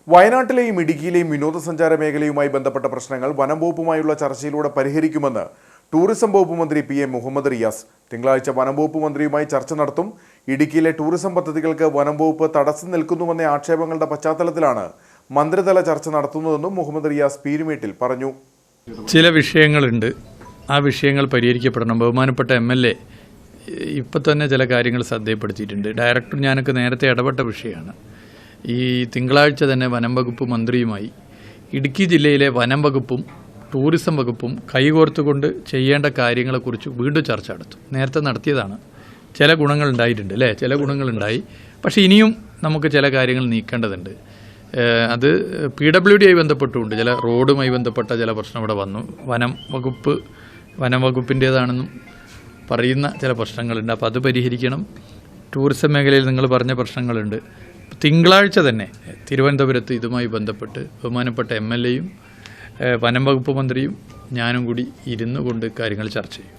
വയനാട്ടിലെയും ഇടുക്കിയിലെയും വിനോദസഞ്ചാര മേഖലയുമായി ബന്ധപ്പെട്ട പ്രശ്നങ്ങൾ വനം വകുപ്പുമായുള്ള ചർച്ചയിലൂടെ പരിഹരിക്കുമെന്ന് ടൂറിസം വകുപ്പ് മന്ത്രി പി.എ. മുഹമ്മദ് റിയാസ് തിങ്കളാഴ്ച വനം വകുപ്പ് മന്ത്രിയുമായി ചർച്ച നടത്തും. ഇടുക്കിയിലെ ടൂറിസം പദ്ധതികൾക്ക് വനം വകുപ്പ് തടസ്സം നിൽക്കുന്നുവെന്ന ആക്ഷേപങ്ങളുടെ പശ്ചാത്തലത്തിലാണ് മന്ത്രിതല ചർച്ച നടത്തുന്നതെന്നും മുഹമ്മദ് റിയാസ് പീരുമേട്ടിൽ പറഞ്ഞു. ചില വിഷയങ്ങളുണ്ട്, ആ വിഷയങ്ങൾ പരിഹരിക്കപ്പെടണം. ബഹുമാനപ്പെട്ട MLA ഇപ്പം തന്നെ ചില കാര്യങ്ങൾ ശ്രദ്ധയപ്പെടുത്തിയിട്ടുണ്ട്. ഡയറക്ടർ ഞാനൊക്കെ നേരത്തെ ഇടപെട്ട വിഷയമാണ്. ഈ തിങ്കളാഴ്ച തന്നെ വനം വകുപ്പ് മന്ത്രിയുമായി ഇടുക്കി ജില്ലയിലെ വനം വകുപ്പും ടൂറിസം വകുപ്പും കൈകോർത്തുകൊണ്ട് ചെയ്യേണ്ട കാര്യങ്ങളെക്കുറിച്ച് വീണ്ടും ചർച്ച നടത്തും. നേരത്തെ നടത്തിയതാണ്. ചില ഗുണങ്ങളുണ്ടായിട്ടുണ്ട് അല്ലേ, ചില ഗുണങ്ങളുണ്ടായി. പക്ഷേ ഇനിയും നമുക്ക് ചില കാര്യങ്ങൾ നീക്കേണ്ടതുണ്ട്. അത് PWD ആയി ബന്ധപ്പെട്ടുകൊണ്ട് ചില റോഡുമായി ബന്ധപ്പെട്ട ചില പ്രശ്നം ഇവിടെ വന്നു. വനം വകുപ്പിൻ്റേതാണെന്നും പറയുന്ന ചില പ്രശ്നങ്ങളുണ്ട്. അപ്പോൾ അത് പരിഹരിക്കണം. ടൂറിസം മേഖലയിൽ നിങ്ങൾ പറഞ്ഞ പ്രശ്നങ്ങളുണ്ട്. തിങ്കളാഴ്ച തന്നെ തിരുവനന്തപുരത്ത് ഇതുമായി ബന്ധപ്പെട്ട് ബഹുമാനപ്പെട്ട MLA യും വനം വകുപ്പ് മന്ത്രിയും ഞാനും കൂടി ഇരുന്നു കൊണ്ട് കാര്യങ്ങൾ ചർച്ച ചെയ്യും.